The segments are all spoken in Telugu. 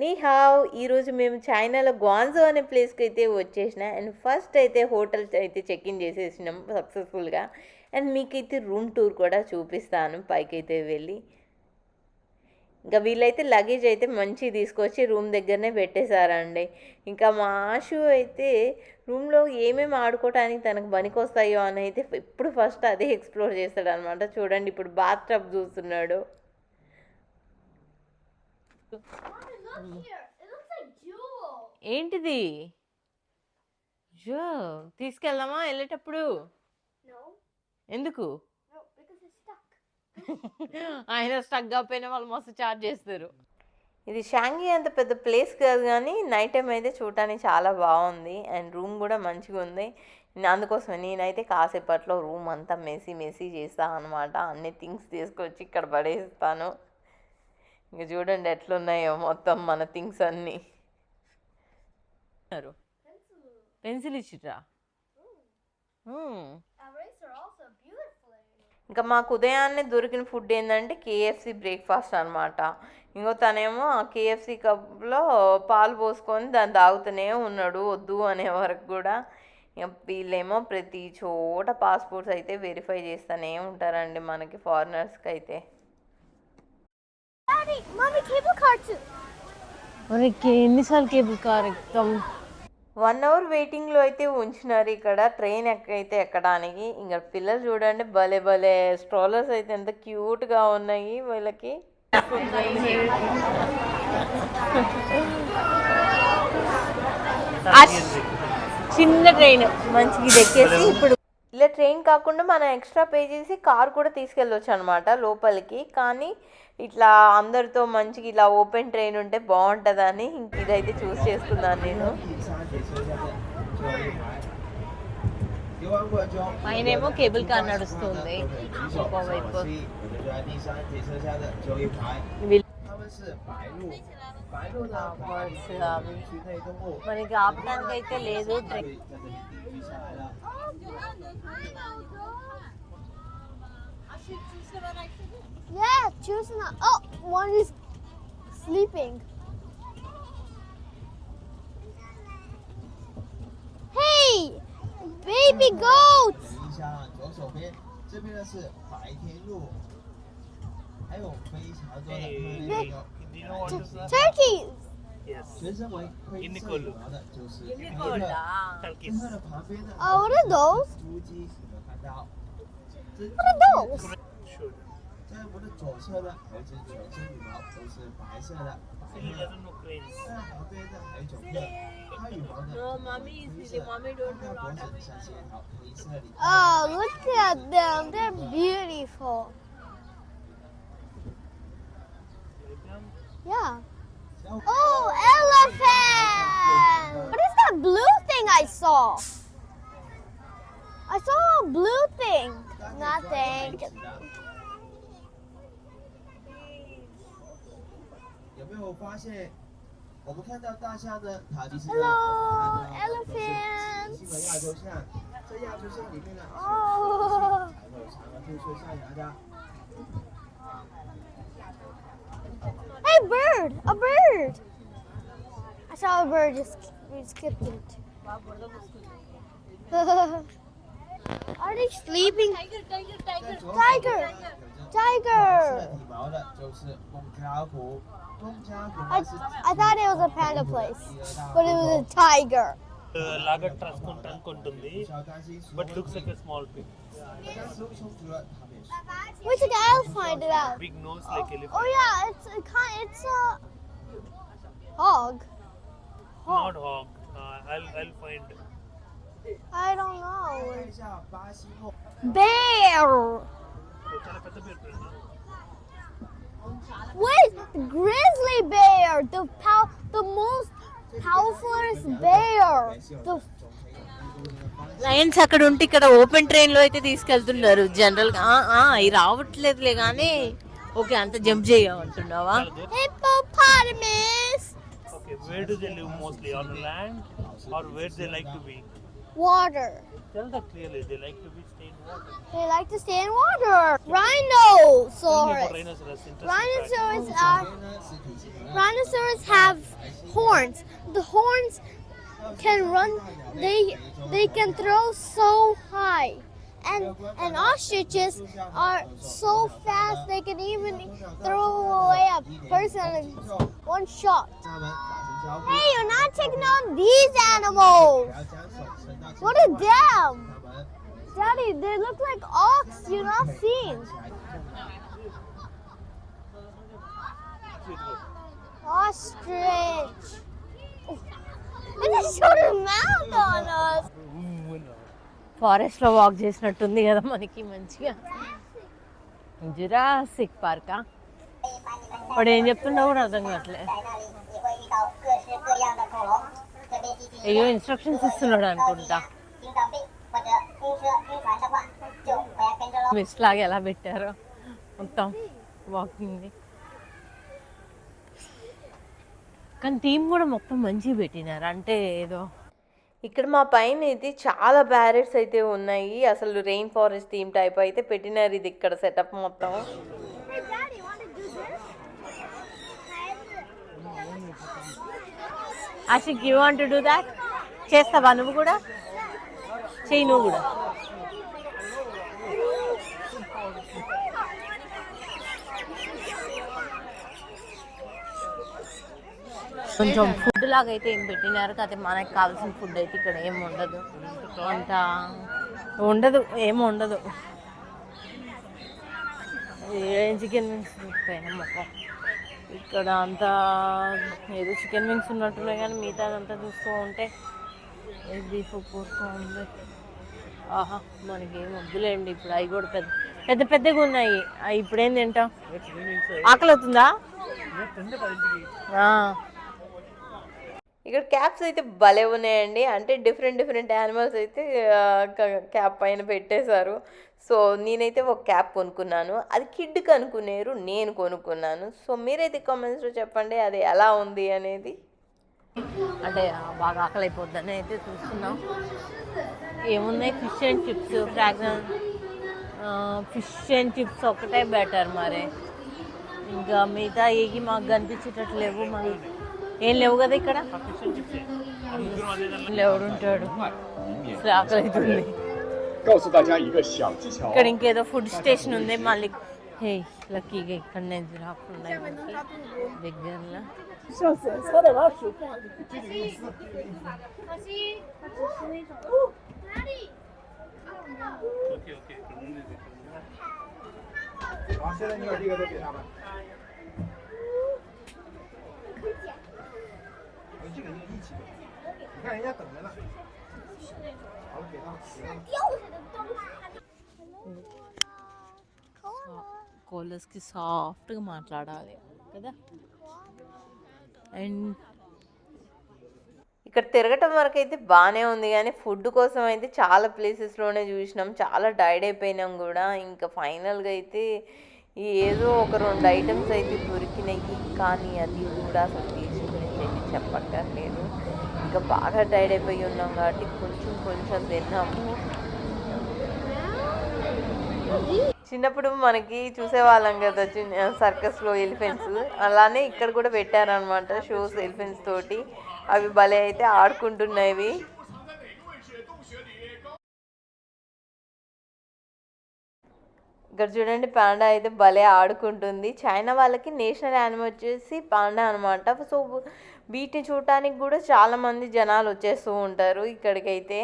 నీ హావ్ ఈరోజు మేము చైనాలో గ్వాన్జో అనే ప్లేస్కి అయితే వచ్చేసిన అండ్ ఫస్ట్ అయితే హోటల్ అయితే చెక్ ఇన్ చేసేసినాం సక్సెస్ఫుల్గా. అండ్ మీకైతే రూమ్ టూర్ కూడా చూపిస్తాను పైకైతే వెళ్ళి. ఇంకా వీళ్ళైతే లగేజ్ అయితే మంచి తీసుకొచ్చి రూమ్ దగ్గరనే పెట్టేశారండి. ఇంకా మా ఆషు అయితే రూమ్లో ఏమేమి ఆడుకోవటానికి తనకు పనికొస్తాయో అని అయితే ఇప్పుడు ఫస్ట్ అదే ఎక్స్ప్లోర్ చేస్తాడు అనమాట. చూడండి ఇప్పుడు బాత్ టబ్ చూస్తున్నాడు. ఏంటిది? జో తీసుకెళ్దామా వెళ్ళేటప్పుడు? ఎందుకు? ఆయన స్టక్ కాకపోయినా వాళ్ళు మస్తు చార్జ్ చేస్తారు. ఇది షాంఘీ అంత పెద్ద ప్లేస్ కాదు కానీ నైట్ టైం అయితే చూడటానికి చాలా బాగుంది అండ్ రూమ్ కూడా మంచిగా ఉంది. అందుకోసమే నేనైతే కాసేపట్లో రూమ్ అంతా మెస్సీ చేస్తాను అనమాట. అన్ని థింగ్స్ తీసుకొచ్చి ఇక్కడ పడేస్తాను. ఇంక చూడండి ఎట్లున్నాయో మొత్తం మన థింగ్స్ అన్నీ. పెన్సిల్ ఇచ్చిట్రా. ఇంకా మాకు ఉదయాన్నే దొరికిన ఫుడ్ ఏంటంటే కేఎఫ్సి బ్రేక్ఫాస్ట్ అనమాట. ఇంకో తనేమో కేఎఫ్సి కప్లో పాలు పోసుకొని దాన్ని తాగుతూనే ఉన్నాడు వద్దు అనే వరకు కూడా. ఇక వీళ్ళేమో ప్రతి చోట పాస్పోర్ట్స్ అయితే వెరిఫై చేస్తూనే ఉంటారండి మనకి ఫారినర్స్కి అయితే. ఎన్నిసార్లు కేబుల్ కార్ ఎక్కుతాము? 1 అవర్ వెయిటింగ్లో అయితే ఉంచినారు ఇక్కడ ట్రైన్ అయితే ఎక్కడానికి. ఇంకా పిల్లలు చూడండి భలే భలే స్ట్రోలర్స్ అయితే ఎంత క్యూట్గా ఉన్నాయి వీళ్ళకి. చిన్న ట్రైన్ మంచిగా ఇది ఎక్కేసి ఇప్పుడు ఇలా ట్రైన్ కాకుండా మనం ఎక్స్ట్రా పే చేసి కార్ కూడా తీసుకెళ్ళొచ్చు అనమాట లోపలికి. కానీ ఇట్లా అందరితో మంచిగా ఇలా ఓపెన్ ట్రైన్ ఉంటే బాగుంటుందని ఇంక ఇదైతే చూస్ చేసుకున్నాను నేను. పైనేమో కేబుల్ కార్ నడుస్తుంది ఒకవైపు. మనకి ఆపడానికి అయితే లేదు. Yeah, choosing that. Oh, one is sleeping. Hey, baby goat. 左手边，这边呢是白天鹿，还有非常多的turkeys. 全身为灰色羽毛的就是黑特，它的旁边呢 Oh, what are those? 猪鸡，有没有看到？ What are those? 在我们的左侧呢，有一只全身羽毛都是白色的，在旁边呢还有一种鹤，它羽毛呢灰色，它脖子像是一条黑色的。Oh, look at them. They're beautiful. Yeah. Oh, elephant! What is that blue thing I saw? I saw a blue thing. Nothing. 有没有发现？我们看到大象呢，它其实 Hello, 新 elephant. 的亚洲象，在亚洲象里面呢， Oh. 还有长的兔是象牙的。 Hey, bird! A bird! I saw a bird just we skipped it. Are they sleeping? Tiger! Tiger! 体毛的就是孟加虎，孟加虎 I thought it was a panda place, but it was a tiger. లాగా ట్రంక్ ఉంటుంది but looks like a small Pig. Wait a second, I'll find it out. Big nose like elephant. Oh yeah, it's a hog. Not hog. I'll find. I don't know. Bear. చాలా పెద్ద పేరు. Wait, grizzly bear, the most powerful bear. The Lions అక్కడ ఉంటే ఇక్కడ ఓపెన్ ట్రైన్లో అయితే తీసుకెళ్తున్నారు జనరల్గా. అవి రావట్లేదులే కానీ ఓకే అంత jump చేయమంటున్నావా? hippopotamus. Okay, where do they live mostly? On the land or where they like to be? water. Tell them clearly. They like to be stay in water. They like to stay in water. Tell me Rhinoceros. about rhinoceros. Interesting Rhinoceros fact. are rhinoceros have horns. The horns can run. They can throw so high. And ostriches are so fast they can even throw away a person in one shot. 他们打成招呼， Hey, you're not taking on these animals. 不要将手伸到前 What 面 are them? 他们 Daddy, they look like ox. You're not seeing. 起来。 Ostrich. Oh. And they showed their mouth on us. ఫారెస్ట్లో వాక్ చేసినట్టుంది కదా మనకి మంచిగా. జురాసిక్ పార్కా? వాడు ఏం చెప్తుండో కూడా అర్థం కావట్లే. అయ్యో ఇన్స్ట్రక్షన్స్ ఇస్తున్నాడు అనుకుంటా. మిస్ట్ లాగా ఎలా పెట్టారో మొత్తం వాకింగ్ది. కానీ థీమ్ కూడా మొత్తం మంచిగా పెట్టినారు. అంటే ఏదో ఇక్కడ మా పైన అయితే చాలా బ్యారెట్స్ అయితే ఉన్నాయి. అసలు రెయిన్ ఫారెస్ట్ థీమ్ టైప్ అయితే పెట్టినారు. ఇది ఇక్కడ సెటప్ మొత్తం. Hey, Daddy, want to do this? Ashiq you want to do that? చేస్తావా నువ్వు కూడా? చెయ్యి నువ్వు కూడా. కొంచెం ఫుడ్ లాగా అయితే ఏం పెట్టినారు. కాకపోతే మనకు కావాల్సిన ఫుడ్ అయితే ఇక్కడ ఏం ఉండదు. అంత ఉండదు, ఏమి ఉండదు. ఏం చికెన్ వింగ్స్ పైన మొత్తం ఇక్కడ అంతా ఏదో చికెన్ వింగ్స్ ఉన్నట్టున్నాయి కానీ మిగతా అదంతా చూస్తూ ఉంటే బీఫ్ కూర్చో ఉంది. ఆహా మనకి ఏం వద్దులేండి ఇప్పుడు. అవి కూడా పెద్ద పెద్ద పెద్దగా ఉన్నాయి. అవి ఇప్పుడేం తింటాం? ఆకలి అవుతుందా? ఇక్కడ క్యాప్స్ అయితే భలే ఉన్నాయండి. అంటే డిఫరెంట్ డిఫరెంట్ యానిమల్స్ అయితే క్యాప్ పైన పెట్టేశారు. సో నేనైతే ఒక క్యాప్ కొనుక్కున్నాను. అది కిడ్కి అనుకునేరు, నేను కొనుక్కున్నాను. సో మీరైతే కామెంట్స్లో చెప్పండి అది ఎలా ఉంది అనేది. అంటే బాగా ఆకలి అయిపోద్దని అయితే చూస్తున్నాం. ఏమున్నాయి? Fish and chips, fragrance fish and chips ఒకటే బెటర్ మరి. ఇంకా మిగతా ఏగి మాకు కనిపించేటట్టు లేవు. మరి ఏం లేవు కదా ఇక్కడ. ఎవడుంటాడు? అసలు ఆకలి అవుతుంది. ఇక్కడ ఇంకేదో ఫుడ్ స్టేషన్ ఉంది మళ్ళీ. హే లక్కీగా ఇక్కడనే జిరాఫ్ ఉన్నాయి మనకి దగ్గరలో. కోలర్స్కి సాఫ్ట్గా మాట్లాడాలి కదా. అండ్ ఇక్కడ తిరగటం వరకు అయితే బాగానే ఉంది కానీ ఫుడ్ కోసం అయితే చాలా ప్లేసెస్లోనే చూసినాం. చాలా టైర్డ్ అయిపోయినాం కూడా. ఇంకా ఫైనల్గా అయితే ఏదో ఒక 2 ఐటమ్స్ అయితే దొరికినాయి. కానీ అది కూడా అసలు టేస్ట్ గురించి అయితే చెప్పక్కర్లేదు. ఇంకా బాగా టైర్డ్ అయిపోయి ఉన్నాం కాబట్టి కొంచెం కొంచెం తిన్నాము. చిన్నప్పుడు మనకి చూసేవాళ్ళం కదా సర్కస్లో ఎలిఫెంట్స్, అలానే ఇక్కడ కూడా పెట్టారనమాట షోస్ ఎలిఫెంట్స్ తోటి. అవి భలే అయితే ఆడుకుంటున్నాయి. ఇక్కడ చూడండి పాండా అయితే భలే ఆడుకుంటుంది. చైనా వాళ్ళకి నేషనల్ యానిమల్ వచ్చేసి పాండా అనమాట. సో వీటిని చూడటానికి కూడా చాలామంది జనాలు వచ్చేస్తూ ఉంటారు ఇక్కడికైతే.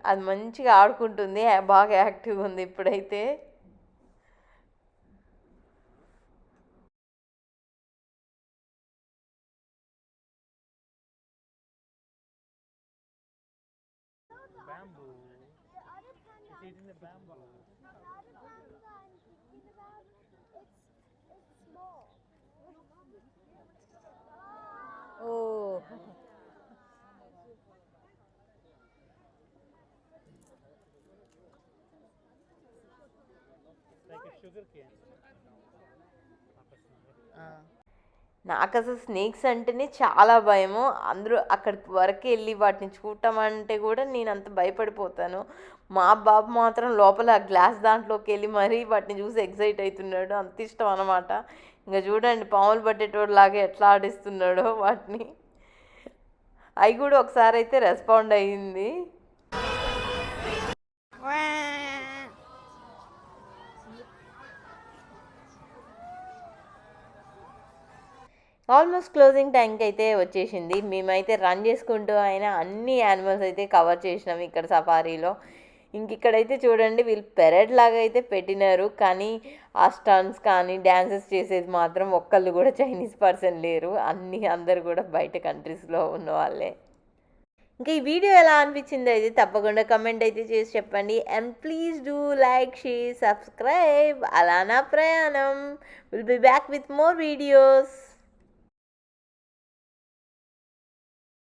అది మంచిగా ఆడుకుంటుంది, బాగా యాక్టివ్గా ఉంది ఇప్పుడైతే. Oh. నాకు అసలు స్నేక్స్ అంటేనే చాలా భయము. అందరూ అక్కడికి వరకు వెళ్ళి వాటిని చూడటం అంటే కూడా నేను అంత భయపడిపోతాను. మా బాబు మాత్రం లోపల ఆ గ్లాస్ దాంట్లోకి వెళ్ళి మరీ వాటిని చూసి ఎక్సైట్ అవుతున్నాడు. అంత ఇష్టం అనమాట. ఇంకా చూడండి పాములు పట్టేటోడు లాగా ఎట్లా ఆడిస్తున్నాడో వాటిని. అవి కూడా ఒకసారి అయితే రెస్పాండ్ అయ్యింది. ఆల్మోస్ట్ క్లోజింగ్ టైంకి అయితే వచ్చేసింది. మేమైతే రన్ చేసుకుంటూ అయినా అన్ని యానిమల్స్ అయితే కవర్ చేసినాం ఇక్కడ సఫారీలో. ఇక్కడైతే చూడండి వీళ్ళు పెరడ్ లాగా అయితే పెట్టినారు, కానీ ఆ స్టన్స్ కానీ డ్యాన్సెస్ చేసేది మాత్రం ఒక్కళ్ళు కూడా చైనీస్ పర్సన్ లేరు. అందరు కూడా బయట కంట్రీస్లో ఉన్న వాళ్ళే. ఇంకా ఈ వీడియో ఎలా అనిపించిందో అయితే తప్పకుండా కమెంట్ అయితే చేసి చెప్పండి. And please do like, share, subscribe. అలా నా ప్రయాణం. Will be back with more videos.